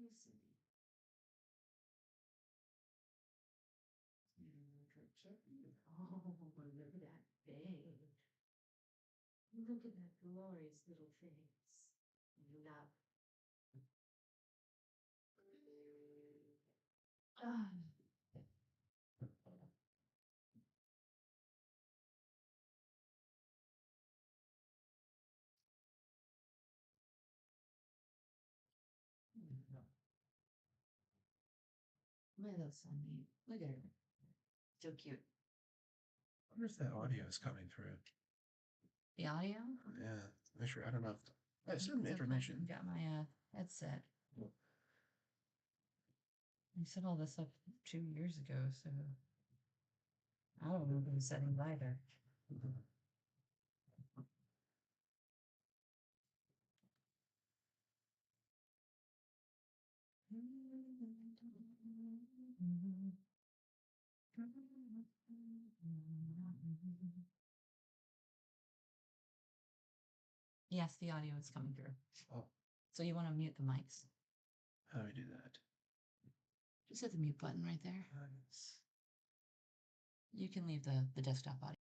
Oh, look at that thing. Look at that glorious little face. Love. Ah. My little sunbeam. Look at her. So cute. I wonder if that audio is coming through. The audio? Yeah, I'm sure. I don't know. I assume information. Got my headset. I set all this up 2 years ago, so I don't remember the settings either. Yes, the audio is coming through. Oh, So you want to mute the mics. how do we do that? Just hit the mute button right there. You can leave the desktop audio.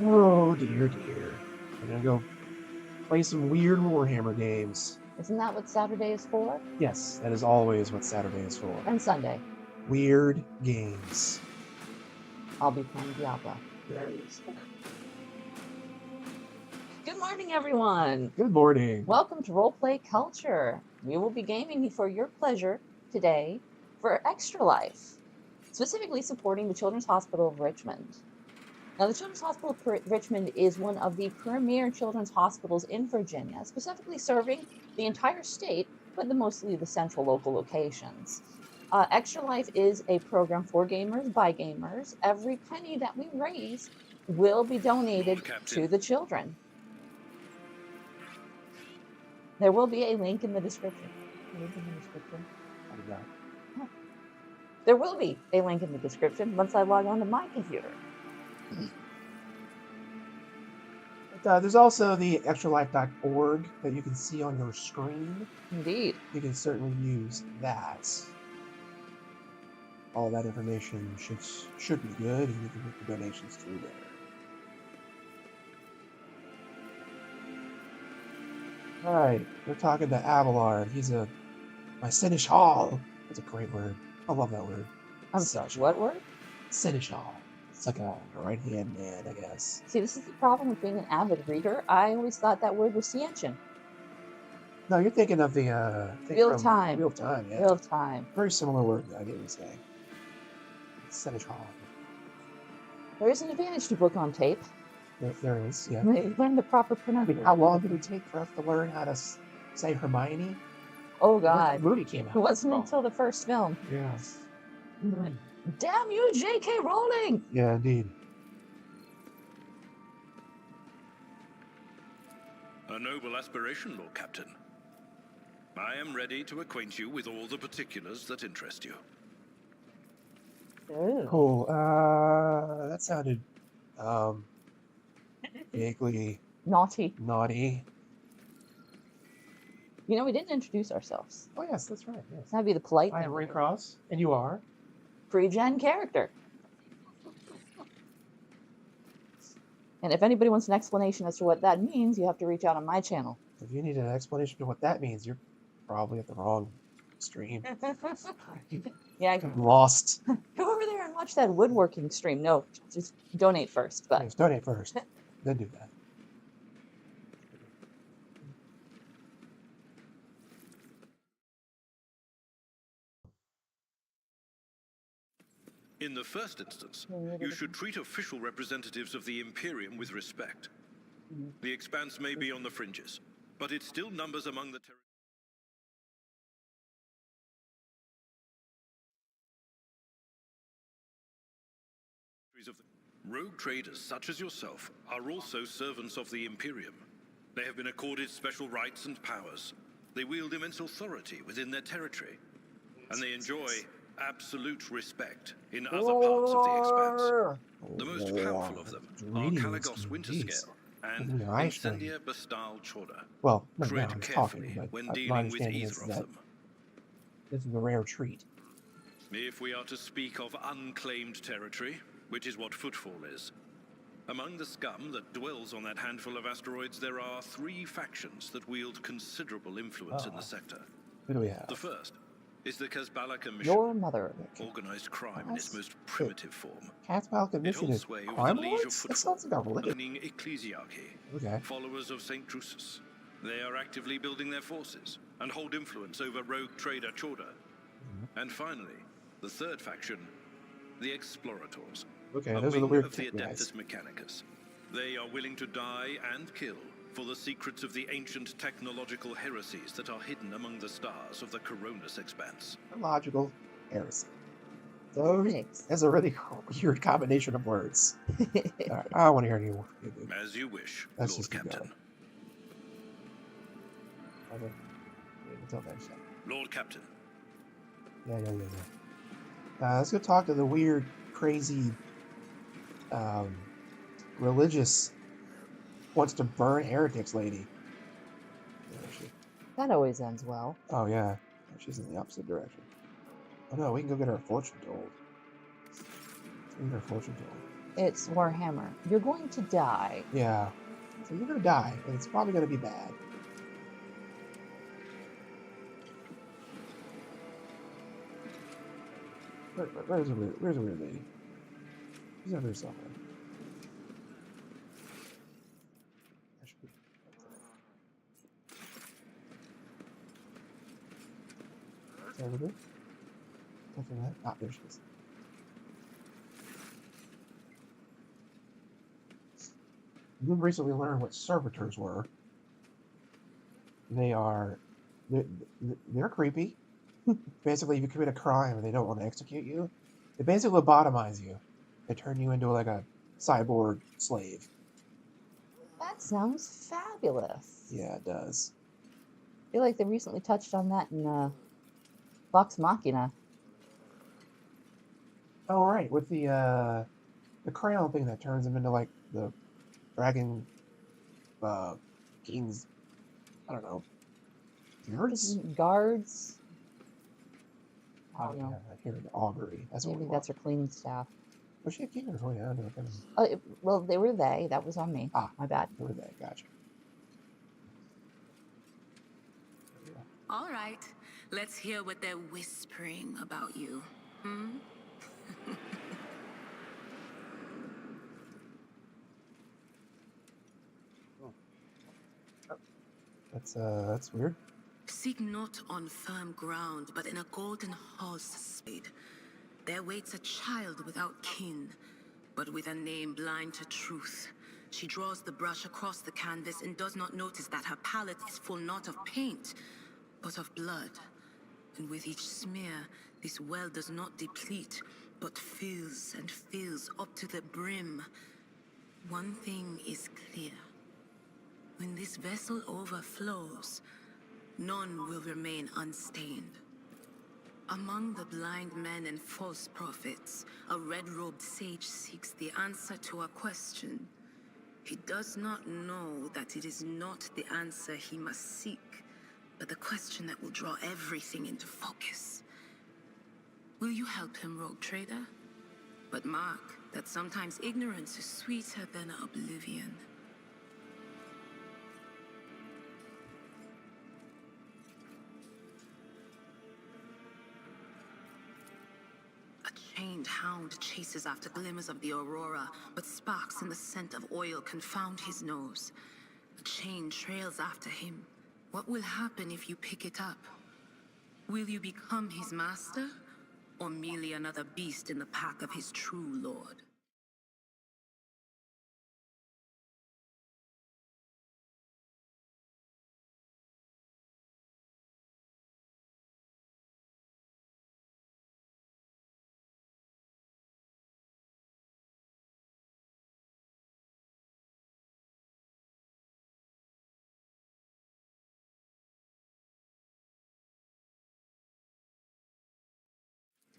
Oh dear, dear. I'm gonna go play some weird Warhammer games. Isn't that what Saturday is for? Yes, that is always what Saturday is for. And Sunday. Weird games. I'll be playing Diablo. There it is. Good morning, everyone. Good morning. Welcome to Roleplay Culture. We will be gaming for your pleasure today for Extra Life, specifically supporting the Children's Hospital of Richmond. Now, the Children's Hospital of Richmond is one of the premier children's hospitals in Virginia, specifically serving the entire state, but mostly the central local locations. Extra Life is a program for gamers by gamers. Every penny that we raise will be donated to the children. There will be a link in the description. How did that? There will be a link in the description once I log on to my computer. But, there's also the extralife.org that you can see on your screen. Indeed. You can certainly use that. All that information should be good, and you can make the donations through there. Alright, we're talking to Abelard. He's my Seneschal. That's a great word. I love that word. I'm sorry, what word? Seneschal. It's like a right-hand man, I guess. See, this is the problem with being an avid reader. I always thought that word was Sienchen. No, you're thinking of the Wheel of Time. Wheel of Time, yeah. Wheel of Time. Very similar word that I didn't say. Seneschal. There is an advantage to book on tape. There is, yeah. Learn the proper I mean, pronunciation. how long did it take for us to learn how to say Hermione? Oh, When God. that movie came out. It wasn't until the first film. Yes. Damn you, J.K. Rowling! Yeah, indeed. A noble aspiration, Lord Captain. I am ready to acquaint you with all the particulars that interest you. Ooh. Cool. That sounded vaguely Naughty. naughty. You know, we didn't introduce ourselves. Oh yes, that's right. Yes. That'd be the polite I thing am to Ray do. Cross, and you are. Pre-gen character. And if anybody wants an explanation as to what that means, you have to reach out on my channel. If you need an explanation of what that means, you're probably at the wrong stream. Yeah, I'm lost. go over there and watch that woodworking stream. No, just donate first. But Yes, donate first, then do that. In the first instance, you should treat official representatives of the Imperium with respect. The Expanse may be on the fringes, but it still numbers among the territories of the rogue traders such as yourself are also servants of the Imperium. They have been accorded special rights and powers. They wield immense authority within their territory, and they enjoy absolute respect in other parts of the Expanse. The most powerful of them are Caligos Winterscale and Incendia Bastal Chorda. Well, no, Tread now he's carefully talking, but when my dealing with understanding either is of that them. this is a rare treat. If we are to speak of unclaimed territory, which is what Footfall is, among the scum that dwells on that handful of asteroids, there are 3 factions that wield considerable influence in the sector. Who do we have? The first is the Casbala Commission, your mother. organized crime in its most primitive form. Casbala It Commission holds is sway over crime the Liege of lords? That Footfall, sounds like a religion. meaning ecclesiarchy, Okay. followers of St. Drusus. They are actively building their forces and hold influence over rogue trader Chorda. And finally, the third faction, the Explorators. Okay, a those are the wing weird of the tech guys. Adeptus Mechanicus. They are willing to die and kill for the secrets of the ancient technological heresies that are hidden among the stars of the Coronis Expanse. Logical heresy. So that's a really weird combination of words. All right, I don't want to hear any more. As you wish, Let's Lord just keep Captain. going. Okay. Yeah, until next time. Lord Captain. Yeah. Let's go talk to the weird, crazy, religious, wants to burn heretics lady. Where is she? That always ends well. Oh yeah, she's in the opposite direction. Oh no, we can go get our fortune told. Let's go get our fortune told. It's Warhammer. You're going to die. Yeah. So you're gonna die, and it's probably gonna be bad. Where's a weird lady? She's over here somewhere. There should be. Is that over there? Something like that. Ah, there she is. You recently learned what servitors were. They're creepy. Basically, if you commit a crime and they don't want to execute you, they basically lobotomize you. They turn you into like a cyborg slave. That sounds fabulous. Yeah, it does. I feel like they recently touched on that in Vox Machina. Oh, right, with the crayon thing that turns them into like the dragon king's, I don't know, guards? Guards. I Oh, don't know. yeah, here in the augury. That's what Maybe we that's want. her cleaning staff. Was she a king or something? I don't know. Well, they were they. That was on me. Ah, my bad. who are they? Gotcha. Yeah. All right, let's hear what they're whispering about you. Hmm? That's weird. Seek not on firm ground, but in a golden hall spade. There waits a child without kin, but with a name blind to truth. She draws the brush across the canvas and does not notice that her palette is full not of paint, but of blood. And with each smear, this well does not deplete, but fills and fills up to the brim. One thing is clear. When this vessel overflows, none will remain unstained. Among the blind men and false prophets, a red-robed sage seeks the answer to a question. He does not know that it is not the answer he must seek, but the question that will draw everything into focus. Will you help him, rogue trader? But mark that sometimes ignorance is sweeter than oblivion. A chained hound chases after glimmers of the aurora, but sparks in the scent of oil confound his nose. A chain trails after him. What will happen if you pick it up? Will you become his master, or merely another beast in the pack of his true lord?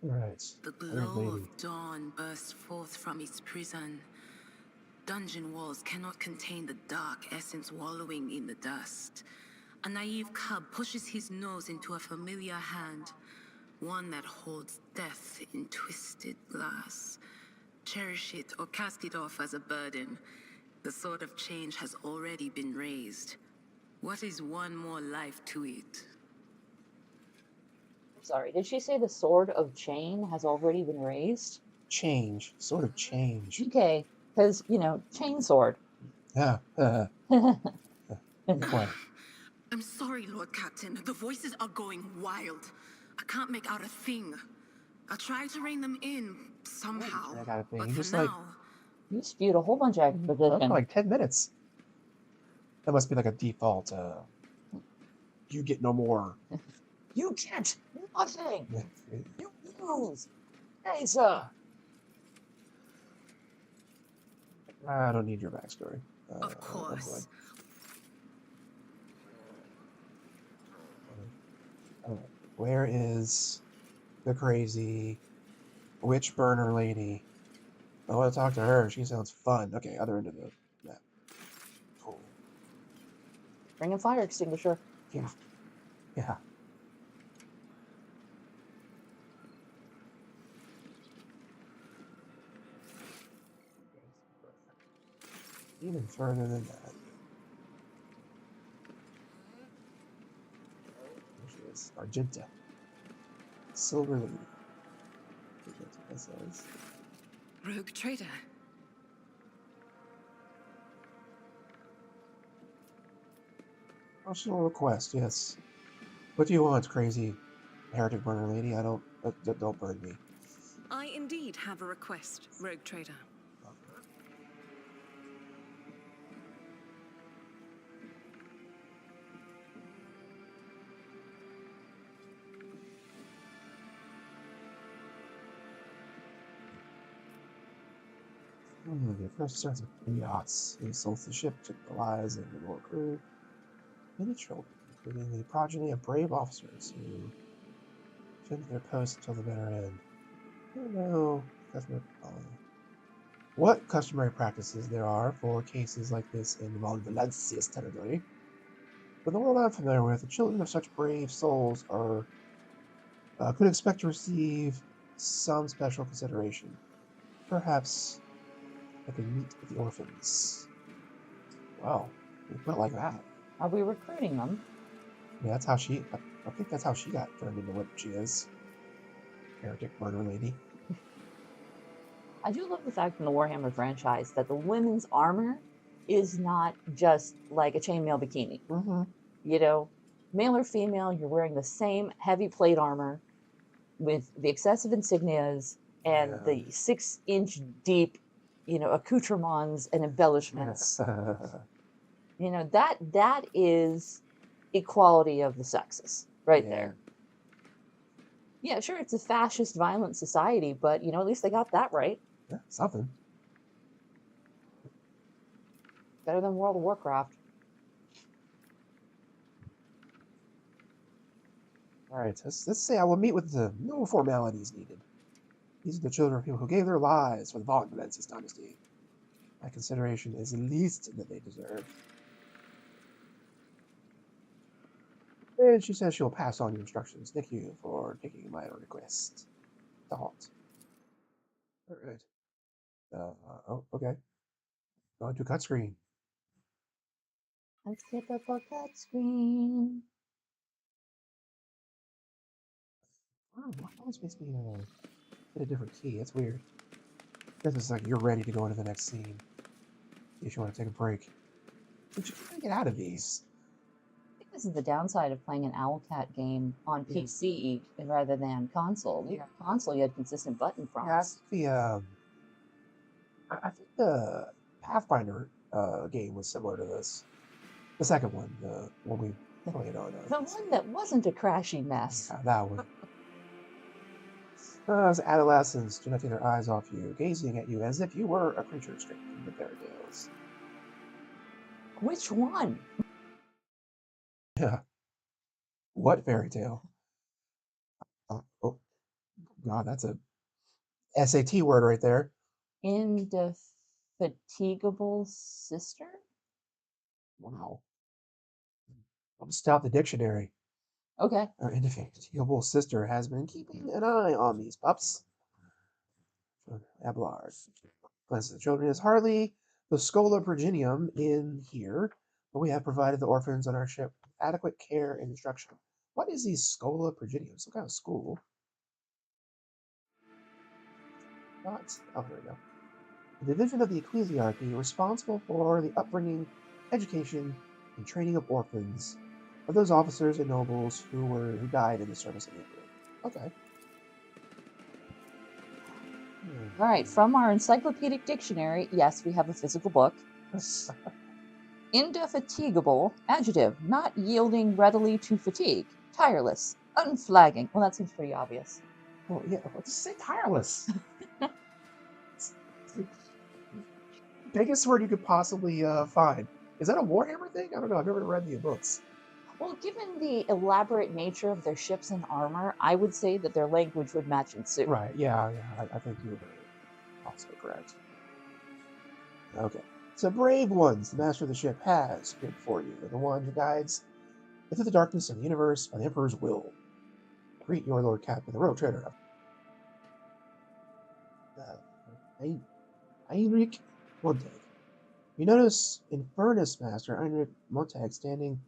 Right. The Weird glow lady. of dawn bursts forth from its prison. Dungeon walls cannot contain the dark essence wallowing in the dust. A naive cub pushes his nose into a familiar hand, one that holds death in twisted glass. Cherish it or cast it off as a burden. The sword of change has already been raised. What is one more life to it? Sorry, did she say the sword of chain has already been raised? Change. Sort of change. Okay, because, chain sword. Yeah. Quite. I'm sorry, Lord Captain. The voices are going wild. I can't make out a thing. I'll try to rein them in somehow. I got a thing. But You for just like now, You spewed a whole bunch of for exposition. like 10 minutes. That must be like a default. You get no more. You can't nothing. Yeah. You lose. Asa. I don't need your backstory. of course. Where is the crazy witch burner lady? I want to talk to her. She sounds fun. Okay, other end of the map. Cool. Bring a fire extinguisher. Yeah. Yeah. Even further than that. There she is. Argenta. Silver Lady. That's what that says. Rogue trader. Optional request, yes. What do you want, crazy heretic burner lady? I don't. Don't burn me. I indeed have a request, Rogue Trader. The first starts with chaos. He assaults the ship, took the lives of the lower crew, many children, including the progeny of brave officers who defended their posts until the bitter end. I don't know what customary practices there are for cases like this in Valencia's territory. But the world I'm familiar with, the children of such brave souls are could expect to receive some special consideration. Perhaps I could meet with the orphans. Wow, we put it like that. Are we recruiting them? Yeah, that's how she. I think that's how she got turned into what she is. Heretic murder lady. I do love the fact in the Warhammer franchise that the women's armor is not just like a chainmail bikini. Mm-hmm. You know, male or female, you're wearing the same heavy plate armor with the excessive insignias and Yeah. the 6-inch deep, accoutrements and embellishments. That is equality of the sexes right there. Yeah, sure, it's a fascist, violent society, but at least they got that right. Yeah, something. Better than World of Warcraft. All right, let's say I will meet with the no formalities needed. These are the children of people who gave their lives for the Von Valencia's dynasty. My consideration is the least that they deserve. And she says she'll pass on your instructions. Thank you for taking my request. Thought. All right. Oh, okay. Going to cut screen. Let's get the full cut screen. Oh, why always makes me hit a different key? That's weird. This is like you're ready to go into the next scene. If you want to take a break. But you can't get out of these. I think this is the downside of playing an Owlcat game on PC rather than console. Yeah, console you had consistent button prompts. Yeah, I think the Pathfinder game was similar to this. The second one, the one we played on. The one that wasn't a crashy mess. Yeah, that one. As adolescents do not take their eyes off you, gazing at you as if you were a creature straight from the fairy tales. Which one? Yeah. What fairy tale? Oh, God, that's a SAT word right there. Indefatigable sister? Wow. I'll just out the dictionary. Okay. Our indefatigable sister has been keeping an eye on these pups. Abelard. Glances at the children. Is hardly the Scola Progenium in here, but we have provided the orphans on our ship adequate care and instruction. What is the Scola Progenium? Some kind of school. Not. Oh, here we go. The division of the ecclesiarchy responsible for the upbringing, education, and training of orphans, of those officers and nobles who died in the service of the emperor. Okay. All right, from our encyclopedic dictionary, yes, we have a physical book. Indefatigable, adjective, not yielding readily to fatigue, tireless, unflagging. Well, that seems pretty obvious. Well, yeah, let's say tireless. Biggest word you could possibly find. Is that a Warhammer thing? I don't know. I've never read the books. Well, given the elaborate nature of their ships and armor, I would say that their language would match in suit. Right, yeah, I think you are also correct. Okay. So brave ones, the master of the ship has appeared before you, the one who guides into the darkness of the universe by the Emperor's will. Greet your Lord Captain, the Rogue Trader. Heinrich Montag. You notice Infernus Master Heinrich Montag standing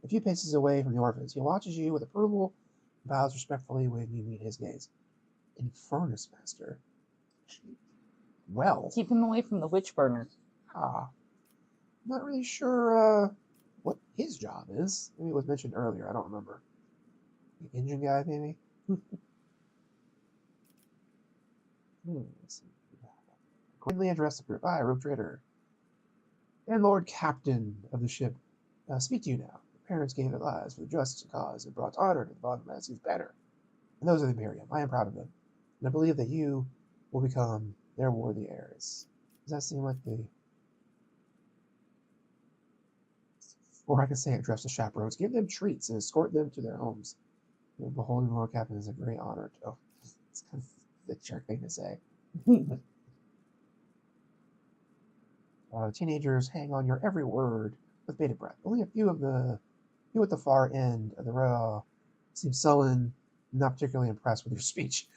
a few paces away from the orphans. He watches you with approval and bows respectfully when you meet his gaze. Infernus Master. Well, Keep him away from the witch burner. I'm not really sure what his job is. Maybe it was mentioned earlier. I don't remember. The engine guy, maybe? Let's see. Quickly address the group. I, Rogue Trader, and Lord Captain of the ship, speak to you now. Your parents gave their lives for the just cause and brought honor to the Von Massey's banner. And those are the Imperium. I am proud of them. And I believe that you will become their worthy heirs. Does that seem like the... Or I can say address the chaperones. Give them treats and escort them to their homes. Beholding the Lord Captain is a great honor. Oh, it's kind of the jerk thing to say. Teenagers hang on your every word with bated breath. Only a few at the far end of the row seem sullen, not particularly impressed with your speech.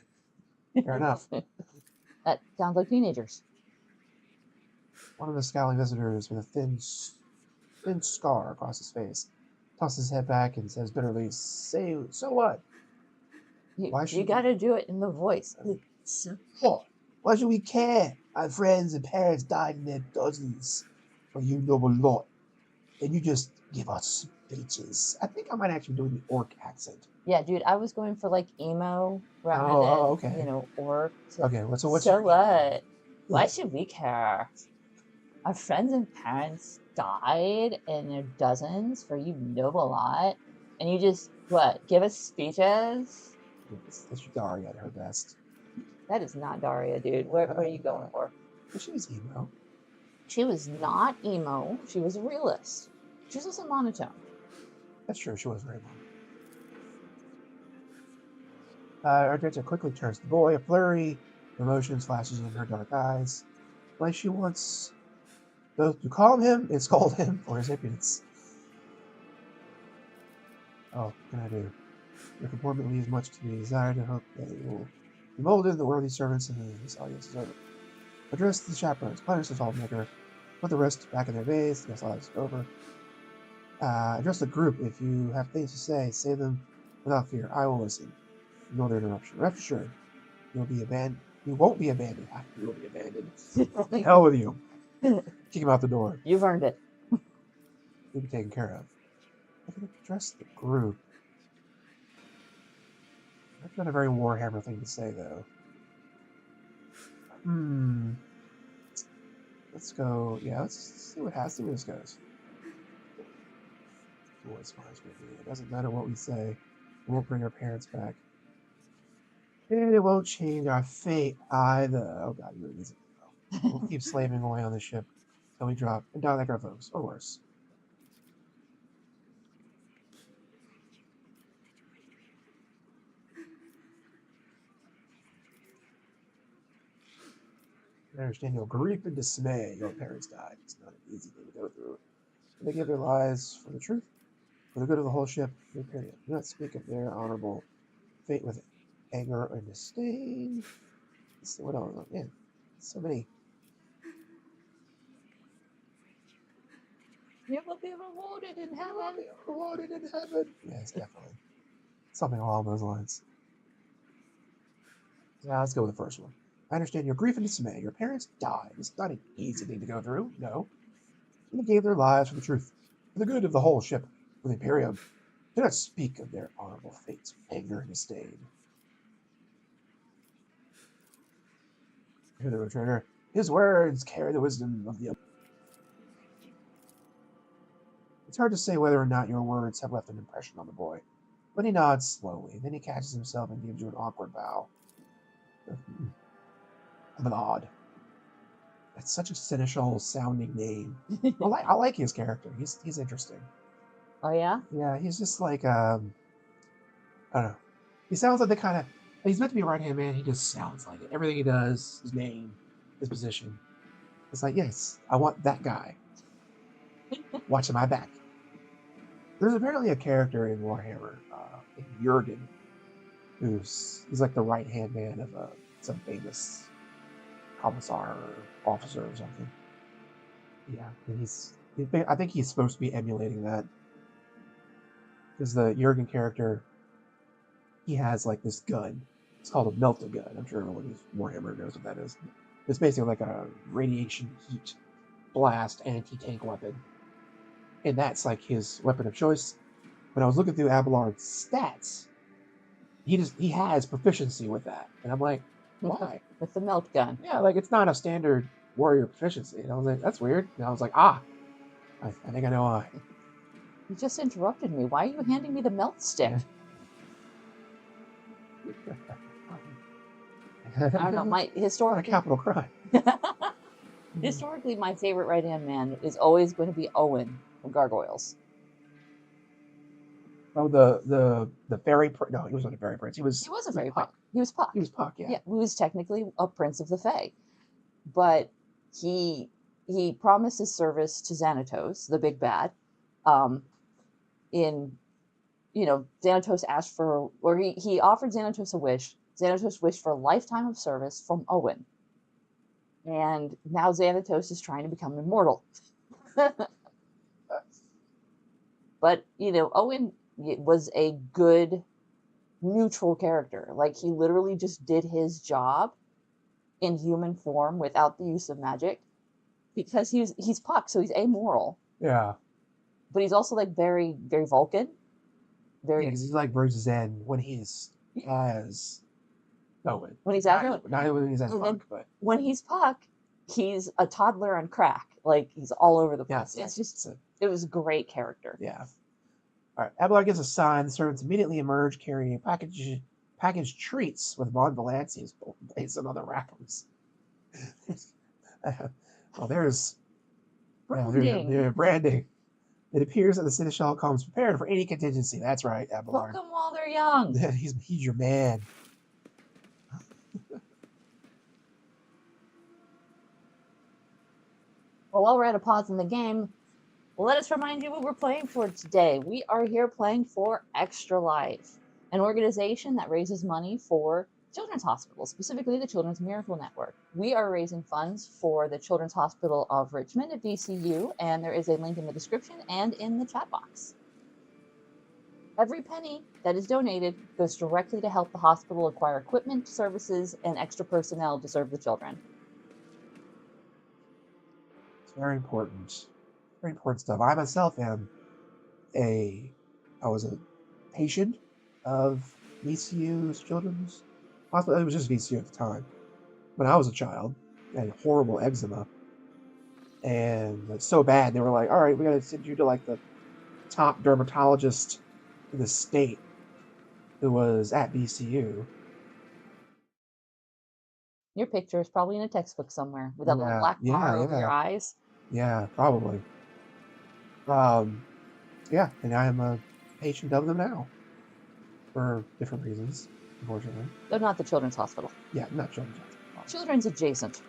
Fair enough. That sounds like teenagers. One of the scowling visitors with a thin scar across his face tosses his head back and says bitterly, "Say, so what? You got to do it in the voice. What? Why should we care? Our friends and parents died in their dozens for you noble lot, and you just give us speeches." I think I might actually do the orc accent. Yeah, dude, I was going for like emo rather than, okay. orc. Okay, what's so what? Why should we care? Our friends and parents died in their dozens for you noble lot, and you just, give us speeches? That's Daria at her best. That is not Daria, dude. What are you going for? She was emo. She was not emo. She was a realist. She was also monotone. That's true. She was very monotone. Ardenta quickly turns to the boy. A flurry of emotions flashes in her dark eyes, like she wants both to calm him and scold him for his impudence. Oh, what can I do? Your comportment leaves much to be desired, and hope that it will be molded in the worthy servants and this audience is over. Address the chaperones, punish the tall maker, put the rest back in their base, the slide is over. Address the group. If you have things to say them without fear. I will listen. No other interruption. Rest assured, you won't be abandoned. You will be abandoned. Hell with you. Kick him out the door. You've earned it. You'll be taken care of. I can address the group. That's not a very Warhammer thing to say, though. Let's go. Yeah, let's see what happens. See where this goes. Voice wise with me. It doesn't matter what we say. We won't bring our parents back. And it won't change our fate either. Oh god, you're easy. We'll keep slaving away on the ship till we drop and die like our foes, or worse. I understand your grief and dismay. Your parents died. It's not an easy thing to go through. They give their lives for the truth, for the good of the whole ship. Period. Do not speak of their honorable fate with anger or disdain. Let's see what else. Man, so many. You will be rewarded in heaven. Rewarded in heaven. Yes, definitely. Something along those lines. Yeah, let's go with the first one. I understand your grief and dismay. Your parents died. It's not an easy thing to go through. No. They gave their lives for the truth, for the good of the whole ship, for the Imperium. Do not speak of their honorable fates with anger and disdain. Hear the returner. His words carry the wisdom of the... It's hard to say whether or not your words have left an impression on the boy, but he nods slowly. Then he catches himself and gives you an awkward bow. Vlad. That's such a cynical sounding name. I like his character. He's interesting. Oh yeah? Yeah, he's just like I don't know. He sounds like the kind of he's meant to be a right hand man. He just sounds like it. Everything he does, his name, his position. It's like, yes, I want that guy. Watching my back. There's apparently a character in Warhammer, Jurgen, he's like the right hand man of some famous commissar or officer or something. Yeah, and I think he's supposed to be emulating that. Because the Jurgen character, he has like this gun. It's called a melta gun. I'm sure everyone who's Warhammer knows what that is. It's basically like a radiation heat blast anti-tank weapon. And that's like his weapon of choice. When I was looking through Abelard's stats, he has proficiency with that. And I'm like, why? With the melt gun. Yeah, like it's not a standard warrior proficiency. And I was like, that's weird. And I was like, I think I know why. You just interrupted me. Why are you handing me the melt stick? I don't know. My Not a historically, capital crime. historically, my favorite right-hand man is always going to be Owen from Gargoyles. Oh, the fairy prince. No, he wasn't a fairy prince. He was a fairy Puck. prince. He was Puck. He was Puck, yeah. Yeah, he was technically a prince of the Fae, but he promised his service to Xanatos, the big bad. Xanatos asked for, or he offered Xanatos a wish. Xanatos wished for a lifetime of service from Owen, and now Xanatos is trying to become immortal. But Owen was a good neutral character. Like, he literally just did his job in human form without the use of magic, because he's Puck, so he's amoral. Yeah. But he's also like very, very Vulcan. Yeah, because he's like very zen when he's as Owen. When he's as not when he's as Puck, but when he's Puck, he's a toddler on crack. Like, he's all over the place. Yeah, It's just it was a great character. Yeah. All right. Abelard gives a sign. The servants immediately emerge, carrying packaged treats with Von Valanci's blades and other wrappers. Well, there's Branding. branding. It appears that the Seneschal comes prepared for any contingency. That's right, Abelard. Hook 'em while they're young. he's your man. Well, while we're at a pause in the game, let us remind you what we're playing for today. We are here playing for Extra Life, an organization that raises money for children's hospitals, specifically the Children's Miracle Network. We are raising funds for the Children's Hospital of Richmond at VCU, and there is a link in the description and in the chat box. Every penny that is donated goes directly to help the hospital acquire equipment, services, and extra personnel to serve the children. It's very important. Very important stuff. I myself I was a patient of VCU's Children's Hospital. It was just VCU at the time. When I was a child, I had horrible eczema. And it's so bad, they were like, all right, we got to send you to like the top dermatologist in the state who was at VCU. Your picture is probably in a textbook somewhere with that little black bar over your eyes. Yeah, probably. Yeah, and I am a patient of them now for different reasons, unfortunately. Though not the Children's Hospital. Yeah, not Children's Hospital. Children's adjacent.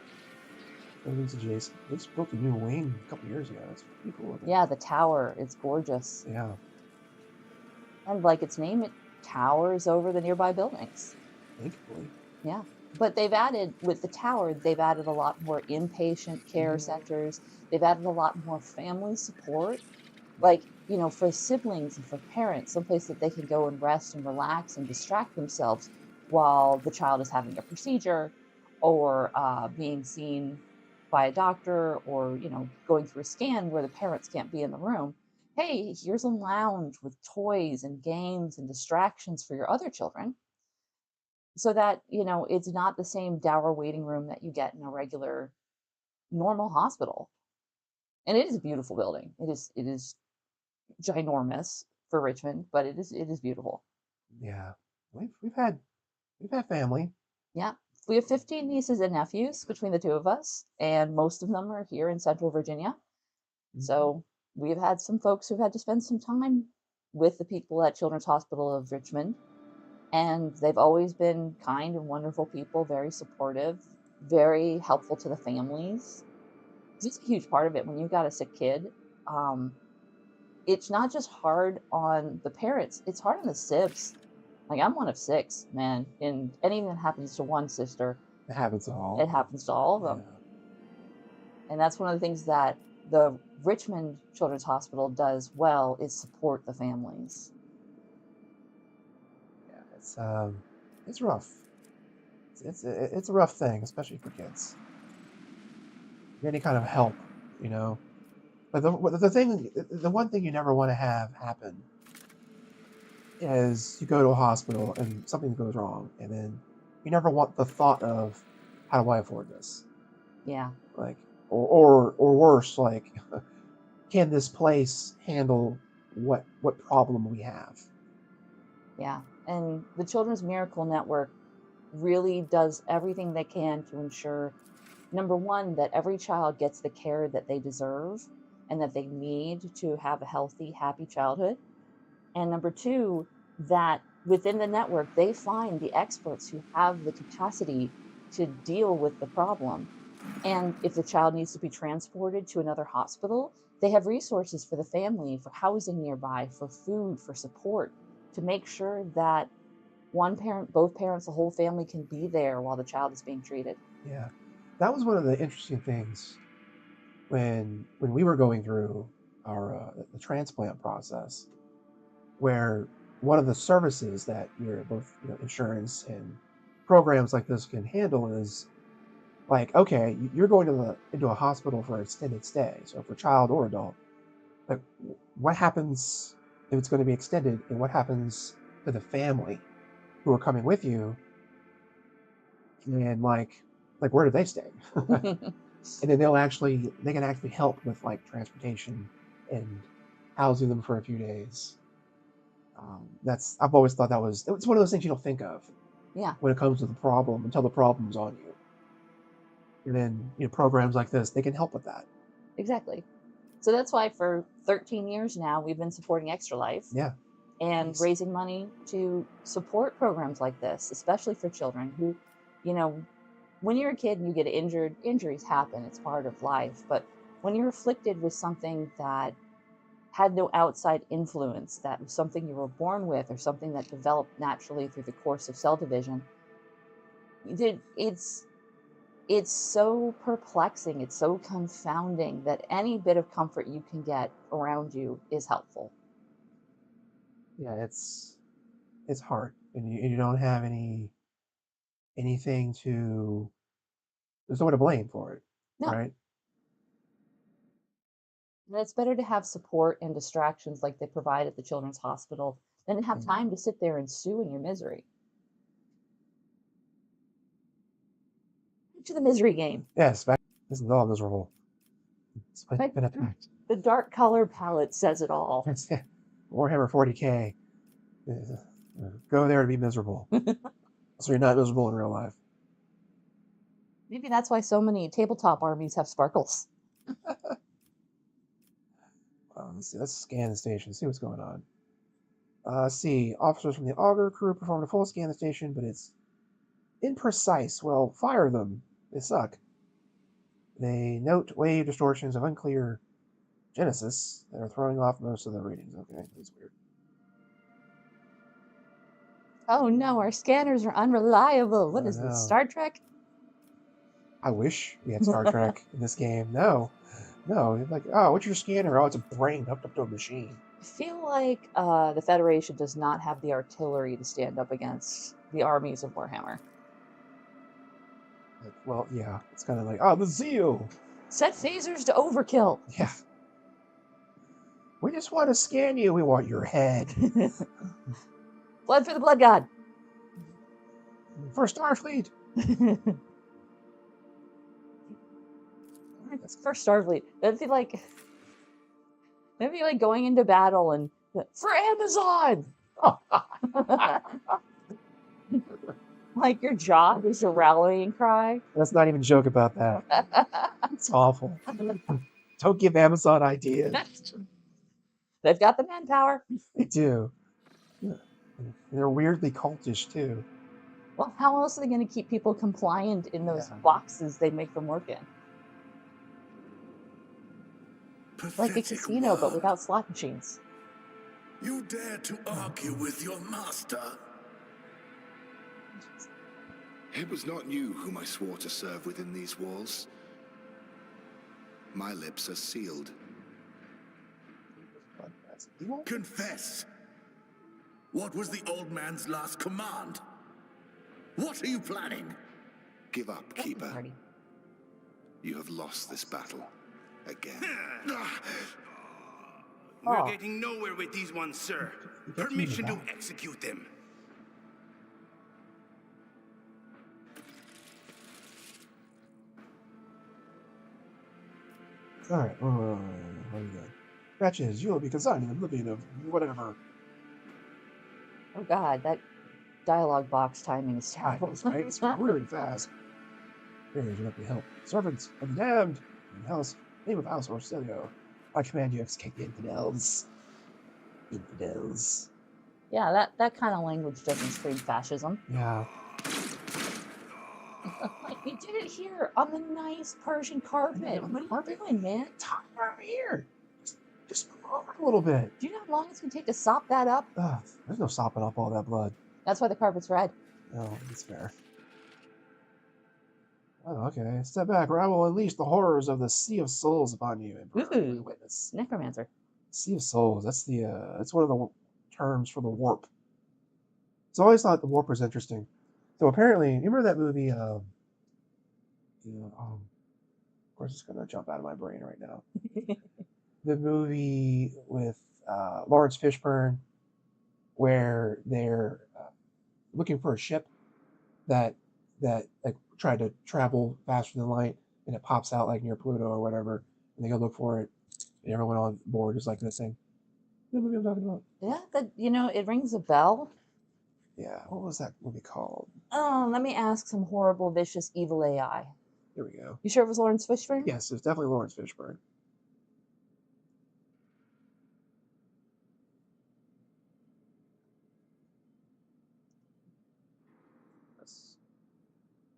Children's adjacent. They just built a new wing a couple years ago. It's pretty cool. Yeah, the tower. It's gorgeous. Yeah. And like its name, it towers over the nearby buildings. Thankfully. Yeah. But they've added, with the tower, they've added a lot more inpatient care centers. They've added a lot more family support. Like, for siblings and for parents, someplace that they can go and rest and relax and distract themselves while the child is having a procedure or being seen by a doctor or, going through a scan where the parents can't be in the room. Hey, here's a lounge with toys and games and distractions for your other children. So that, it's not the same dour waiting room that you get in a regular, normal hospital. And it is a beautiful building. It is ginormous for Richmond, but it is beautiful. Yeah. We've had family. Yeah. We have 15 nieces and nephews between the two of us, and most of them are here in Central Virginia. Mm-hmm. So we've had some folks who've had to spend some time with the people at Children's Hospital of Richmond. And they've always been kind and wonderful people, very supportive, very helpful to the families. It's a huge part of it. When you've got a sick kid, it's not just hard on the parents, it's hard on the sibs. Like, I'm one of 6, man. And anything that happens to one sister, it happens to all. It happens to all of them. Yeah. And that's one of the things that the Richmond Children's Hospital does well is support the families. Yeah, it's rough. It's a rough thing, especially for kids. Any kind of help, you know. But the one thing you never want to have happen is you go to a hospital and something goes wrong, and then you never want the thought of how do I afford this? Yeah. Like, or worse, like, can this place handle what problem we have? Yeah. And the Children's Miracle Network really does everything they can to ensure, number one, that every child gets the care that they deserve and that they need to have a healthy, happy childhood. And number two, that within the network, they find the experts who have the capacity to deal with the problem. And if the child needs to be transported to another hospital, they have resources for the family, for housing nearby, for food, for support, to make sure that one parent, both parents, the whole family can be there while the child is being treated. Yeah, that was one of the interesting things when we were going through our the transplant process, where one of the services that your both insurance and programs like this can handle is like, okay, you're going to into a hospital for an extended stay, so for child or adult, like what happens if it's going to be extended, and what happens to the family who are coming with you, and like where do they stay? And then they can actually help with like transportation and housing them for a few days. I've always thought it's one of those things you don't think of. Yeah. When it comes to the problem, until the problem's on you. And then programs like this, they can help with that. Exactly. So that's why for 13 years now we've been supporting Extra Life. Yeah. And Nice. raising money to support programs like this, especially for children who, when you're a kid and you get injured, injuries happen, it's part of life. But when you're afflicted with something that had no outside influence, that was something you were born with or something that developed naturally through the course of cell division, it's so perplexing, it's so confounding that any bit of comfort you can get around you is helpful. Yeah, it's hard, and you don't have anything to. There's no one to blame for it, No. right? And it's better to have support and distractions like they provide at the Children's Hospital than to have time to sit there and stew in your misery. To the misery game. Yes, this is all miserable. It's been attacked. The dark color palette says it all. Warhammer 40k. Go there to be miserable. So you're not miserable in real life. Maybe that's why so many tabletop armies have sparkles. Let's scan the station, see what's going on. See, officers from the Augur crew performed a full scan of the station, but it's imprecise. Well, fire them. They suck. They note wave distortions of unclear genesis that are throwing off most of the readings. Okay, that's weird. Oh no, our scanners are unreliable. What is this, Star Trek? I wish we had Star Trek in this game. No, like, oh, what's your scanner? Oh, it's a brain hooked up to a machine. I feel like the Federation does not have the artillery to stand up against the armies of Warhammer. Like, well, yeah, it's kind of like, oh, the zeal. Set phasers to overkill. Yeah. We just want to scan you. We want your head. Blood for the Blood God. For Starfleet. For Starfleet. That'd be like going into battle and for Amazon. Like your job is a rallying cry. Let's not even joke about that. It's awful. Don't give Amazon ideas. They've got the manpower. They do. They're weirdly cultish too. Well, how else are they going to keep people compliant in those boxes they make them work in? Like a casino, but without slot machines. You dare to argue with your master? It was not you whom I swore to serve within these walls. My lips are sealed. That's evil? Confess! What was the old man's last command? What are you planning? Give up, Keeper. Party. You have lost this battle. Again. We're Oh. getting nowhere with these ones, sir. You get Permission to back. execute them. Alright, what are we doing? Wretches, you will be consigned to the oblivion of whatever. Oh god, that dialogue box timing is terrible. Right? It's really fast. Here, you might be help. Servants of the damned, in house, name of House Orsilio. I command you execute the infidels. Infidels. Yeah, that kind of language doesn't scream fascism. Yeah. You did it here on the nice Persian carpet. On the What are you doing, man? Talk right here. Just move over a little bit. Do you know how long it's going to take to sop that up? There's no sopping up all that blood. That's why the carpet's red. No, that's fair. Oh, okay. Step back, or I will unleash the horrors of the Sea of Souls upon you, Emperor. Ooh. Witness. Necromancer. Sea of Souls. That's that's one of the terms for the warp. So I always thought the warp was interesting. So apparently, you remember that movie? Of course, it's gonna jump out of my brain right now. The movie with Lawrence Fishburne, where they're looking for a ship that like tried to travel faster than light, and it pops out like near Pluto or whatever, and they go look for it, and everyone on board is like this thing. The movie I'm talking about. Yeah, it rings a bell. Yeah, what was that movie called? Oh, let me ask some horrible, vicious, evil AI. Here we go. You sure it was Lawrence Fishburne? Yes, it's definitely Lawrence Fishburne.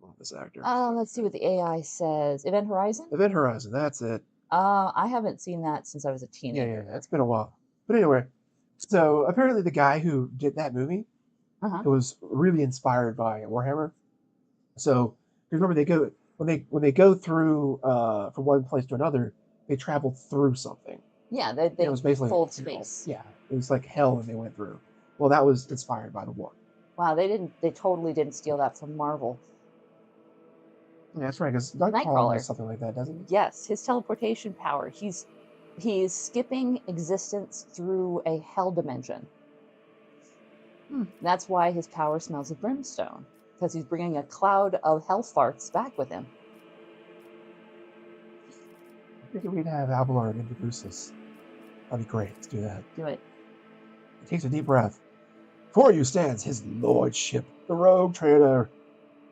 Love this actor. Let's see what the AI says. Event Horizon? Event Horizon, that's it. I haven't seen that since I was a teenager. Yeah, it's been a while. But anyway, so apparently the guy who did that movie was really inspired by Warhammer. So remember, when they go through from one place to another, they travel through something. Yeah, they it was basically fold space. Yeah, it was like hell that they went through. Well, that was inspired by the war. Wow, they totally didn't steal that from Marvel. Yeah, that's right, because Nightcrawler has something like that, doesn't he? Yes, his teleportation power. He's skipping existence through a hell dimension. That's why his power smells of brimstone, because he's bringing a cloud of hell farts back with him. I think we'd have Abelard introduce us. That'd be great. Let's do that. Do it. He takes a deep breath. Before you stands his lordship, the rogue trader,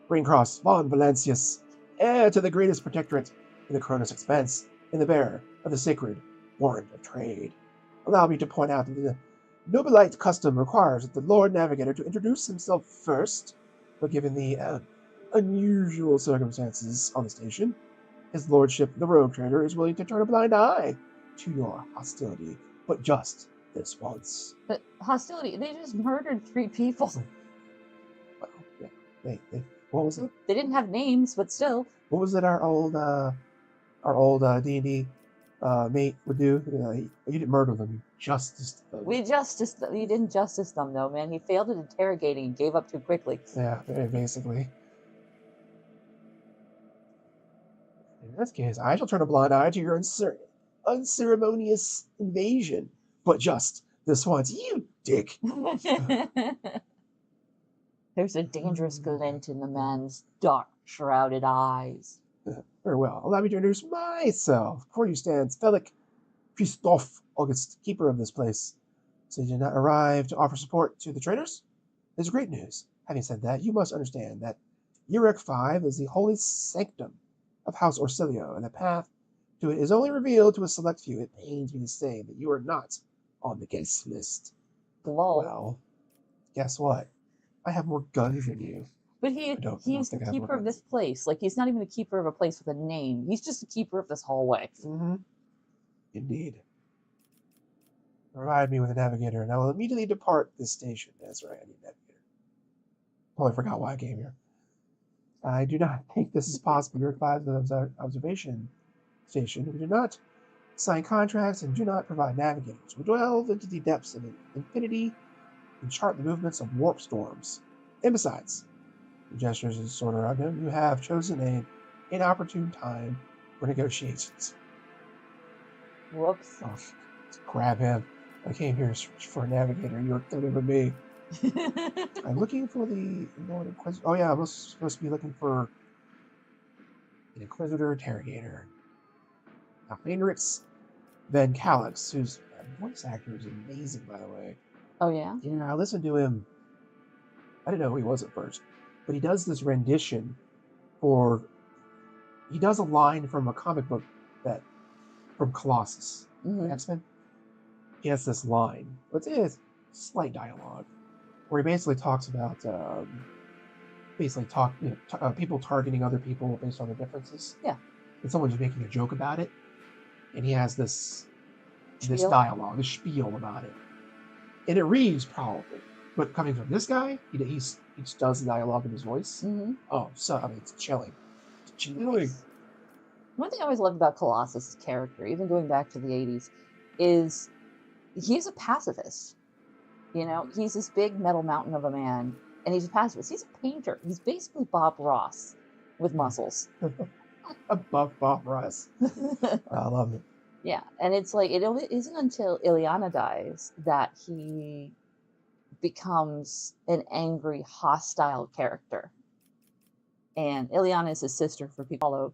Greencross von Valancius, heir to the greatest protectorate in the Cronus Expanse, and the bearer of the sacred warrant of trade. Allow me to point out that the Nobilite custom requires that the Lord Navigator to introduce himself first, but given the unusual circumstances on the station, his lordship, the rogue trader, is willing to turn a blind eye to your hostility, but just this once. But hostility, they just murdered 3 people. Well, yeah, what was it? They didn't have names, but still. What was it our old D&D mate would do? He didn't murder them, he justiced them. He didn't justice them, though, man. He failed at interrogating and gave up too quickly. Yeah, basically. In this case, I shall turn a blind eye to your unceremonious invasion, but just this once, you dick. There's a dangerous glint in the man's dark, shrouded eyes. Very well. Allow me to introduce myself. Before you stands Felix Christoph August, keeper of this place. So you did not arrive to offer support to the traders? There's great news. Having said that, you must understand that Urek 5 is the holy sanctum of House Orsilio, and the path to it is only revealed to a select few. It pains me to say that you are not on the guest list. Lol. Well, guess what? I have more guns than you. But he's the keeper of this place. Like, he's not even the keeper of a place with a name. He's just the keeper of this hallway. Mm-hmm. Indeed. Provide me with a navigator, and I will immediately depart this station. That's right, I need a navigator. Totally forgot why I came here. I do not think this is possible. Your 5's observation station. We do not sign contracts and do not provide navigators. We delve into the depths of infinity and chart the movements of warp storms. And besides, the gestures is sort of around him, you have chosen an inopportune time for negotiations. Whoops. Oh, grab him. I came here for a navigator. You're coming with me. I'm looking for the Lord Inquisitor. Oh yeah, I was supposed to be looking for an Inquisitor Interrogator. Now, Heinrichs Van Calix, whose voice actor is amazing, by the way. Oh, yeah? Yeah, I listened to him. I didn't know who he was at first, but he does this rendition for. He does a line from a comic book from Colossus, X-Men. He has this line, but it's slight dialogue, where he basically talks about people targeting other people based on their differences. Yeah. And someone's making a joke about it, and he has this dialogue, this spiel about it, and it reads probably, but coming from this guy, he just does the dialogue in his voice. Oh, so I mean, it's chilling. It's chilling. One thing I always loved about Colossus' character, even going back to the 80s, is he's a pacifist. You know, he's this big metal mountain of a man, and he's a pacifist. He's a painter. He's basically Bob Ross with muscles. A buff Bob Ross. I love it. Yeah, and it's like, it isn't until Ileana dies that he becomes an angry, hostile character. And Ileana is his sister, for people who follow.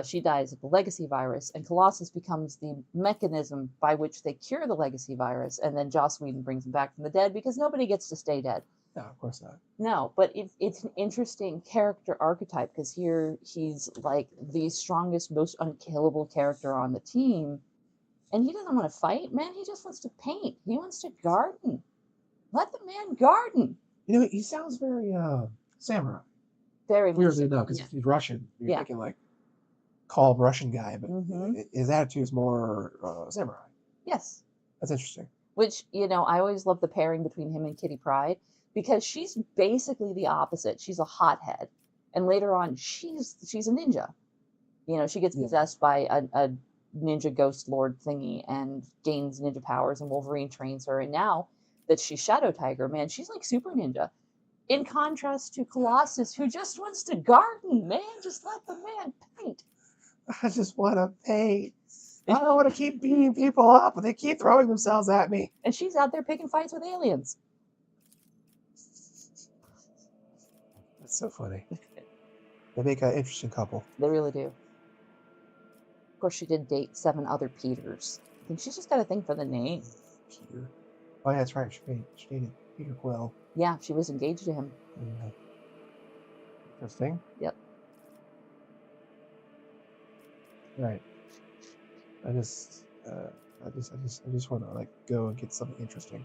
She dies of the legacy virus, and Colossus becomes the mechanism by which they cure the legacy virus, and then Joss Whedon brings him back from the dead, because nobody gets to stay dead. No, of course not. No, but it's an interesting character archetype, because here he's like the strongest, most unkillable character on the team, and he doesn't want to fight, man. He just wants to paint. He wants to garden. Let the man garden. You know, he sounds very samurai. Very much. Weirdly enough, because he's Russian. You're thinking like calm Russian guy, but his attitude is more samurai. Yes. That's interesting. Which, you know, I always love the pairing between him and Kitty Pryde, because she's basically the opposite. She's a hothead, and later on, she's a ninja. You know, she gets possessed by a ninja ghost lord thingy and gains ninja powers, and Wolverine trains her. And now that she's Shadow Tiger, man, she's like super ninja. In contrast to Colossus, who just wants to garden, man. Just let the man paint. I just want to paint. I don't want to keep beating people up, but they keep throwing themselves at me. And she's out there picking fights with aliens. That's so funny. They make an interesting couple. They really do. Of course, she did date 7 other Peters. I think she's just got a thing for the name. Peter. Oh, yeah, that's right. She dated Peter Quill. Yeah, she was engaged to him. Yeah. Interesting. Yep. Right. I just want to like go and get something interesting.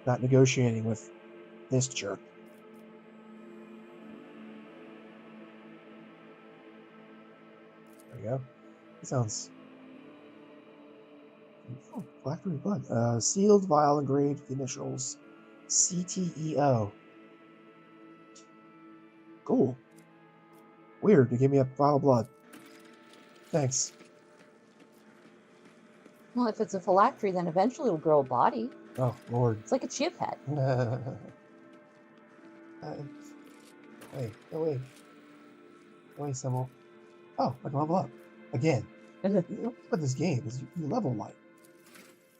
Not negotiating with this jerk. There we go. It sounds. Oh, Blackberry Blood. Sealed vial engraved with the initials CTEO. Cool. Weird to give me a vial of blood. Thanks. Well, if it's a phylactery, then eventually it'll grow a body. Oh, Lord. It's like a chia pet. Wait, no, wait. Wait, Sybil. Oh, I can level up. Again. But this game is you level like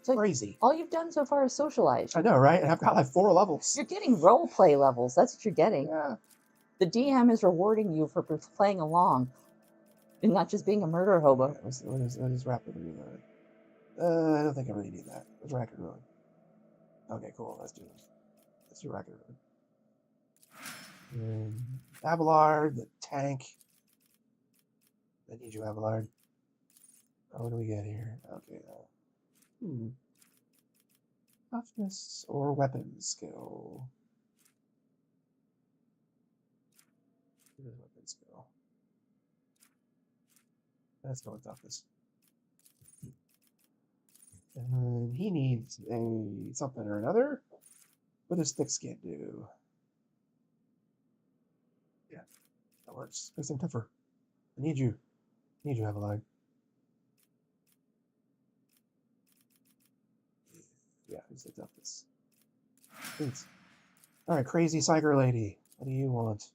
crazy. All you've done so far is socialize. I know, right? And I've got like 4 levels. You're getting role play levels. That's what you're getting. Yeah. The DM is rewarding you for playing along and not just being a murder hobo. What is rapid reload? I don't think I really need that. What's rapid reload? Okay, cool. Let's do this. Let's do rapid reload. Abelard, the tank. I need you, Abelard. Oh, what do we get here? Okay. Toughness or weapon skill. What is weapon skill? Let's go with toughness. And he needs a something or another. What does thick skin do? Yeah, that works. Makes him tougher. I need you, Abelard. Yeah, who's the toughest? Thanks. Alright, crazy psyker lady. What do you want?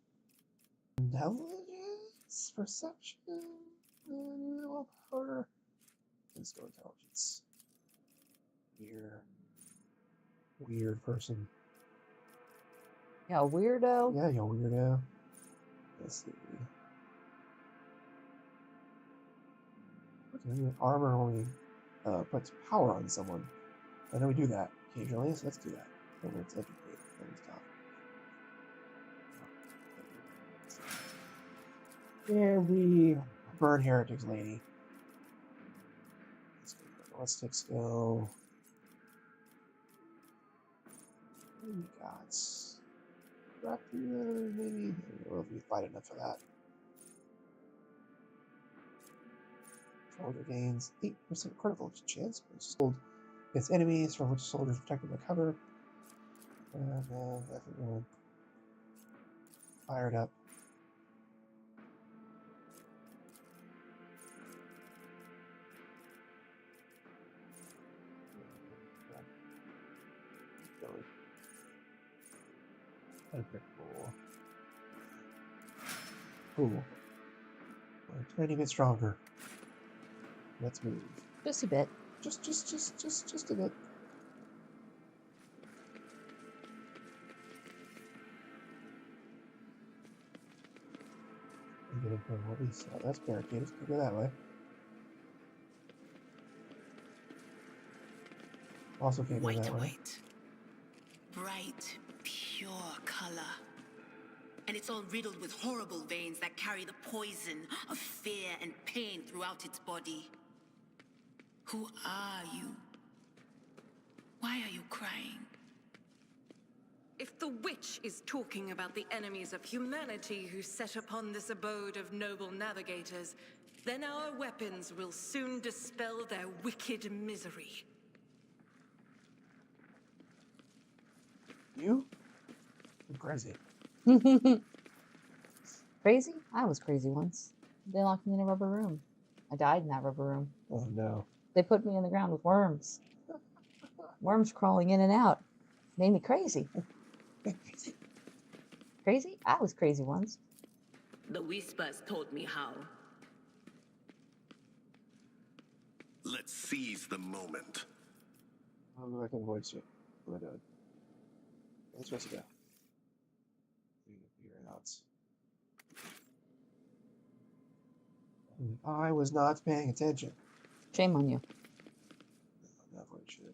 Intelligence? Perception? Willpower? Let's go intelligence. Weird person. Yeah, weirdo. Yeah, you weirdo. Let's see. Okay, armor only puts power on someone. I know we do that occasionally, so let's do that. And let's educate. And it's tough. And the burn heretics lady. Let's take skill. What do we got? Raptor, maybe? I don't know if we fight enough for that. Soldier gains 8% critical chance when against enemies from which soldiers protected by cover. And I think we'll fire it up. Okay, cool. Cool. We're a tiny bit stronger. Let's move. Just a bit. Just a bit. I'm getting from what we saw. That's barricaded. Let's go that way. Also can't go White that to way. white. Bright, pure color. And it's all riddled with horrible veins that carry the poison of fear and pain throughout its body. Who are you? Why are you crying? If the witch is talking about the enemies of humanity who set upon this abode of noble navigators, then our weapons will soon dispel their wicked misery. You? You're crazy. Crazy? I was crazy once. They locked me in a rubber room. I died in that rubber room. Oh no. They put me in the ground with worms. Worms crawling in and out. Made me crazy. Crazy? I was crazy once. The whispers told me how. Let's seize the moment. I'll go back and voice you. What am I doing? Let's just go. Figure it out. I was not paying attention. Shame on you. Not what it should.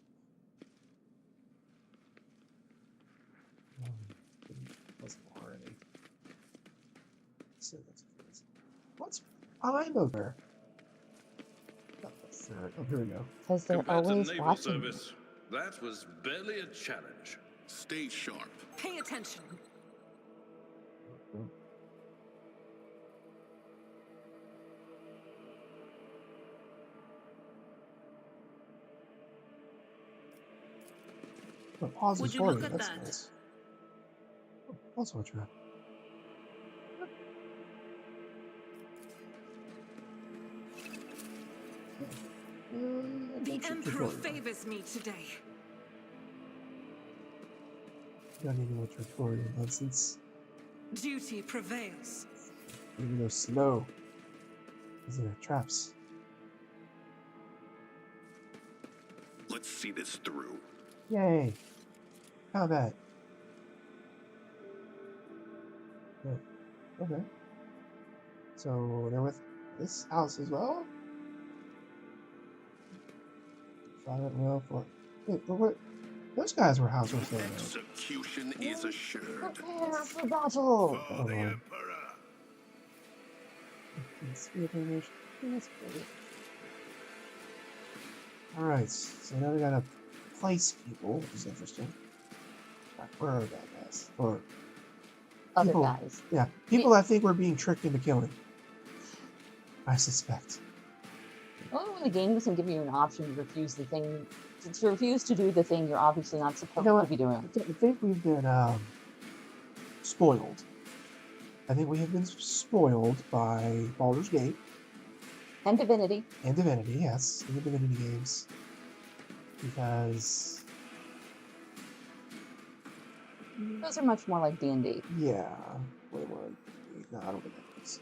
Wasn't already. So that's what's I'm over. Oh, here we go. Because they're Compared to always naval watching service, that was barely a challenge. Stay sharp. Pay attention. Oh, pause Would is you for look you. at That's that? nice. Oh, also a trap. The Emperor favors me today. Don't need more tutorial nonsense. Duty prevails. Even though slow. These are traps. Let's see this through. Yay! Combat. Oh, okay. So they're with this house as well? Silent well for. Wait, but what? Those guys were house with them. Execution is assured. Prepare for battle! For the Emperor. Alright, so now we gotta place people, which is interesting. Where are bad guys? Or Other people, guys. yeah, people that think we're being tricked into killing. I suspect. Only when the game doesn't give you an option to refuse the thing, to refuse to do the thing you're obviously not supposed to be doing. I think we've been spoiled. I think we have been spoiled by Baldur's Gate And Divinity. and Divinity, yes, in the Divinity games, because Those are much more like D&D. Yeah, way more. No, I don't think that is.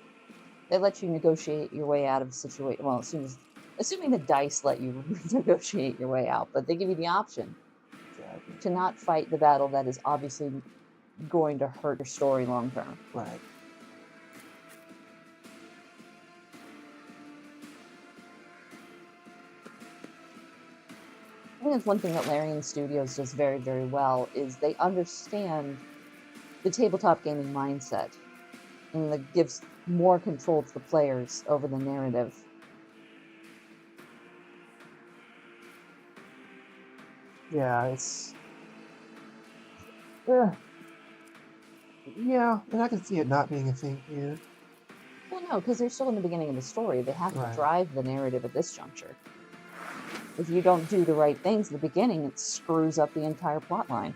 They let you negotiate your way out of a situation. Well, assuming the dice let you negotiate your way out, but they give you the option Exactly. to not fight the battle that is obviously going to hurt your story long term. Right. I think that's one thing that Larian Studios does very, very well is they understand the tabletop gaming mindset, and that gives more control to the players over the narrative. Yeah, it's. Yeah, and I can see it not being a thing here. Well, no, because they're still in the beginning of the story. They have Right. to drive the narrative at this juncture. If you don't do the right things at the beginning, it screws up the entire plot line.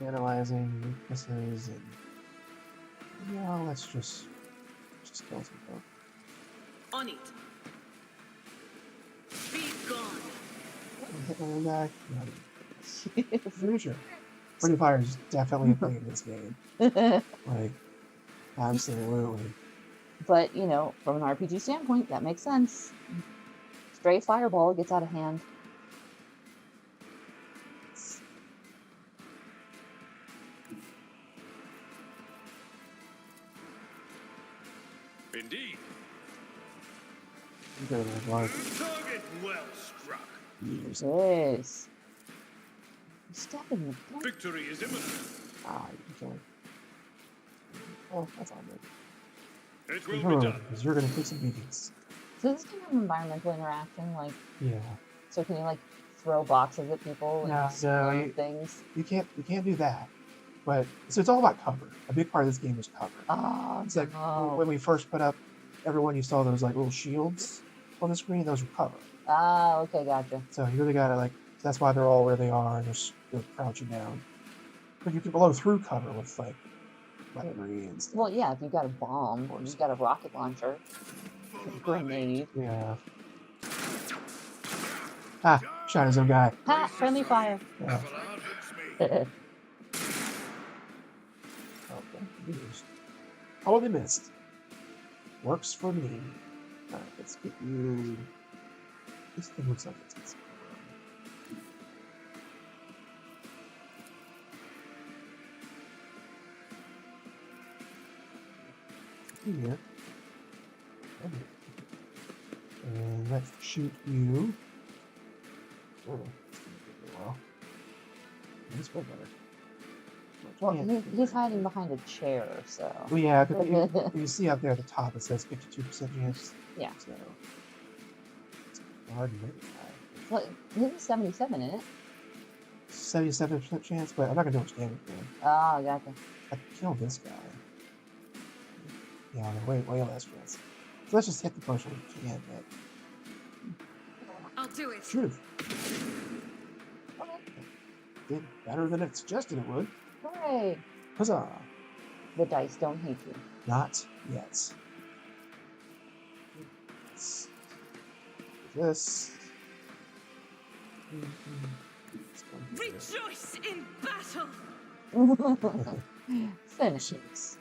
Analyzing weaknesses and. Yeah, let's just kill some folk. On it. Be gone. Hit one back. Future. Friendly fire is definitely a thing in this game. Like, absolutely. But, you know, from an RPG standpoint, that makes sense. Stray fireball gets out of hand. Indeed. Okay, like, Target well struck. years. Yes. Step in the blood. Victory is imminent. Ah, you can kill him. Oh, that's all good. It will be Heroic, done. because you're gonna take some beatings. So this kind of environmental interaction, like, Yeah. so can you, like, throw boxes at people and No, explode things? You can't do that. But so it's all about cover. A big part of this game is cover. Oh, It's like no. when we first put up, everyone you saw those like little shields on the screen. Those were cover. Ah, okay, gotcha. So you really gotta like. That's why they're all where they are, and they're crouching down. But you can blow through cover with like weaponry and stuff. Well, yeah, if you've got a bomb, or you've got a rocket launcher, a grenade. Yeah. Ah, shot his own guy. Ha! Friendly fire. Yeah. That's Okay. Used. Oh, they missed. Works for me. Alright, let's get you. This thing looks like it's. Here. And let's shoot you. Oh, that's gonna take a while. This way better. Well, Yeah. he's hiding behind a chair, so. Well, yeah, 'cause you see up there at the top it says 52% chance. Yeah. So it's hard to make it. Well, he's 77 in it. 77% chance, but I'm not gonna do much damage to him. Ah, gotcha. I can kill this guy. Yeah, no, way less chance. So let's just hit the person we can hit. I'll do it. Shoot. Did better than it suggested it would. Hooray! Huzzah! The dice don't hate you. Not yet. Let's do this. Let's go here. Rejoice in battle. Finishes.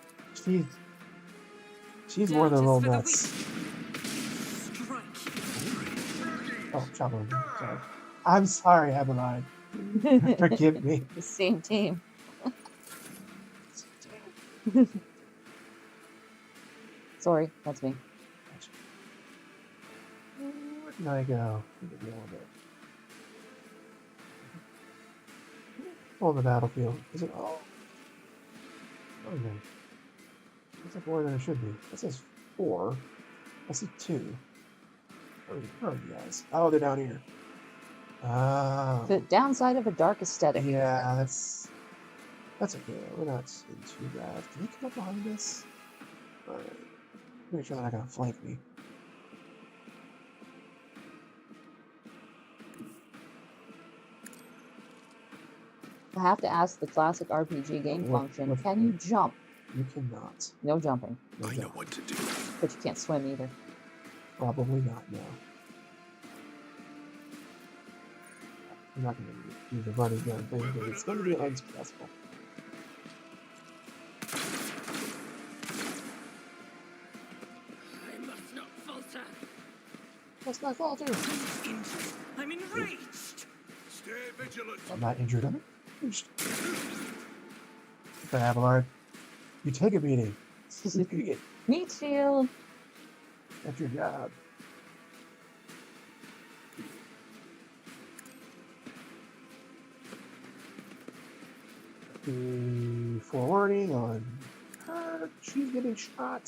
She's more than a little Justice nuts. for the weak. Strike. Oh, Chopper. Sorry. I'm sorry, Adeline. Forgive me. The same team. Sorry, that's me. Where can I go? Let me deal with it. On the battlefield. Is it all? Oh no. It's like more than it should be. It says 4. I see 2. Where are you guys? Oh, they're down here. The downside of a dark aesthetic. Yeah, that's okay. We're not in too bad. Can they come up behind us? Alright. Make sure they're not gonna flank me. I have to ask the classic RPG game function. Can you jump? You cannot. No jumping. No I know jump. what to do. But you can't swim either. Probably not, no. I'm not going to do the running gun thing because it's going to be unsuccessful. I must not falter. That's not falter. I'm enraged. Stay vigilant. I'm not injured. I'm enraged. Okay, Abelard. You take a beating. Meat shield. That's your job. The forewarning on her. She's getting shot.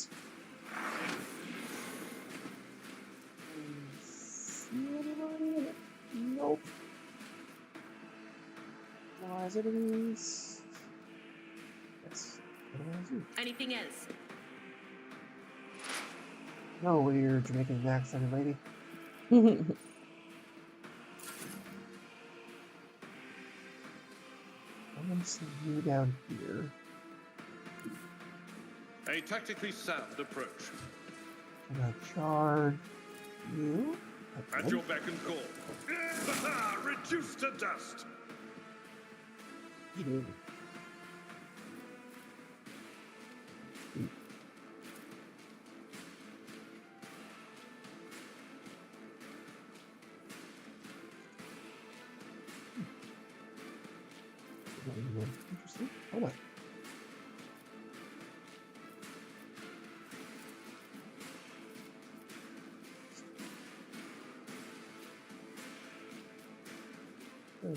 See anybody? Nope. Lies enemies. Yes. What do I do? Anything else? No weird Jamaican accent, lady. I'm gonna see you down here. A tactically sound approach. Can I charge you? At your beck and call. Reduced to dust. You. Interesting. Hold on. Oh.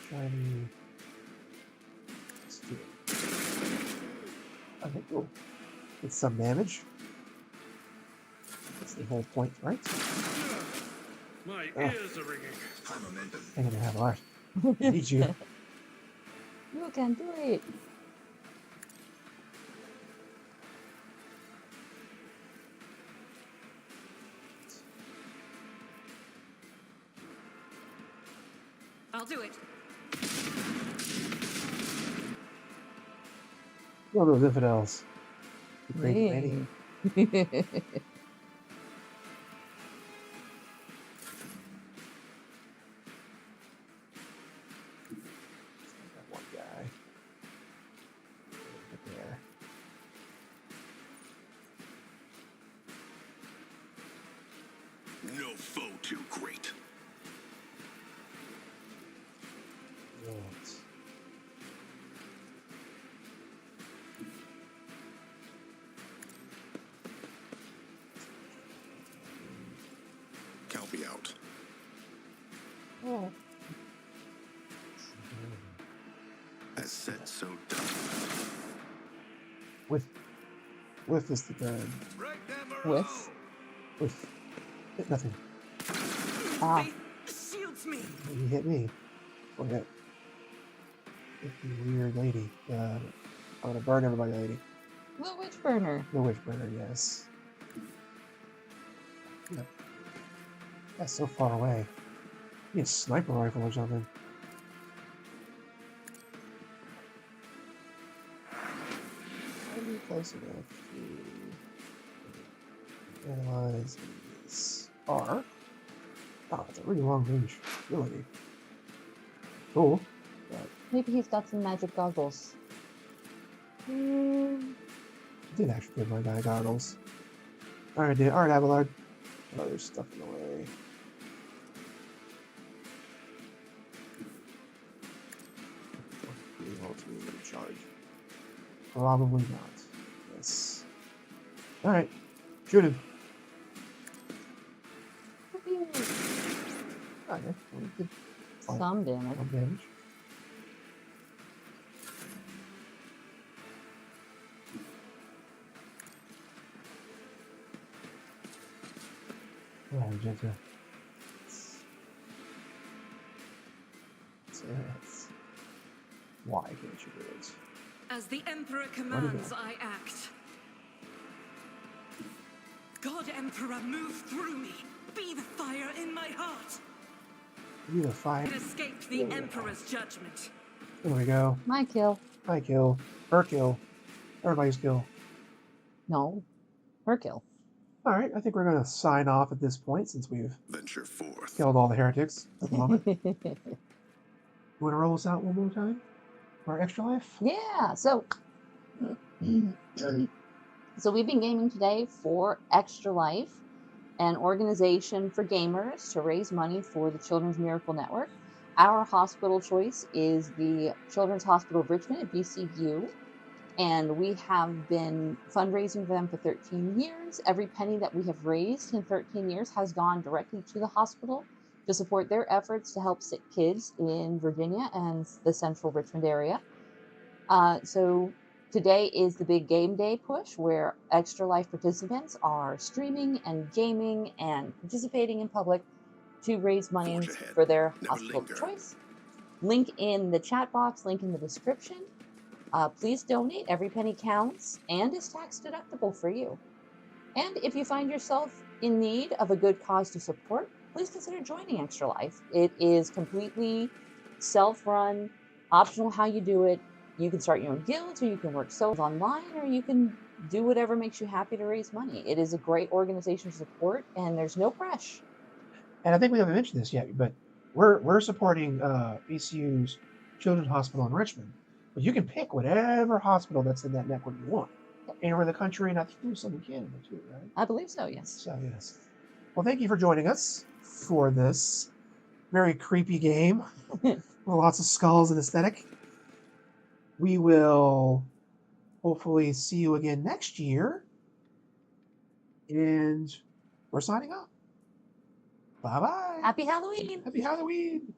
Shiny. Let's do it. Okay, cool. It's some damage. That's the whole point, right? My ears are ringing. I'm gonna have a heart. I need you. You can do it. I'll do it. One of those infidels. Great lady. That one guy. Right there. No foe too great. Right. Count me out. Oh. As said, so done. With this the gun. Break them With Hit nothing. ah, They shields me. He hit me. Or hit the weird lady. I'm gonna burn everybody, lady. the witch burner. The witch burner, yes. Yep. That's so far away. You need a sniper rifle or something. I'll be close enough to analyze these are. Oh, it's a really long range ability. Cool. But Maybe he's got some magic goggles. I did actually give my guy goggles. Alright, dude. Alright, Abelard. Oh, there's stuff in the way. Be able to charge. Probably not. Yes. Alright. Shoot him. Okay. Well, did Some damage. some damage. Oh, Magenta. Yes. Why can't you do it? As the Emperor commands, I act. God Emperor, move through me. Be the fire in my heart. You the fire. It escaped the Emperor's judgment. There we go. My kill. My kill. Her kill. Everybody's kill. No. Her kill. All right, I think we're going to sign off at this point since we've Venture forth. killed all the heretics at the moment. You want to roll us out one more time for our extra life? Yeah, so we've been gaming today for Extra Life, an organization for gamers to raise money for the Children's Miracle Network. Our hospital choice is the Children's Hospital of Richmond at BCU, and we have been fundraising for them for 13 years. Every penny that we have raised in 13 years has gone directly to the hospital to support their efforts to help sick kids in Virginia and the central Richmond area. So today is the big game day push where Extra Life participants are streaming and gaming and participating in public to raise money Forge ahead. for their Never hospital of linger. choice. Link in the chat box, link in the description. Please donate. Every penny counts and is tax deductible for you. And if you find yourself in need of a good cause to support, please consider joining Extra Life. It is completely self-run, optional how you do it. You can start your own guilds, or you can work solos online, or you can do whatever makes you happy to raise money. It is a great organization to support, and there's no pressure. And I think we haven't mentioned this yet, but we're supporting BCU's Children's Hospital in Richmond. But you can pick whatever hospital that's in that network you want. Anywhere in the country, and I think there's some in Canada too, right? I believe so, yes. So, yes. Well, thank you for joining us for this very creepy game with lots of skulls and aesthetic. We will hopefully see you again next year. And we're signing off. Bye-bye. Happy Halloween! Happy Halloween!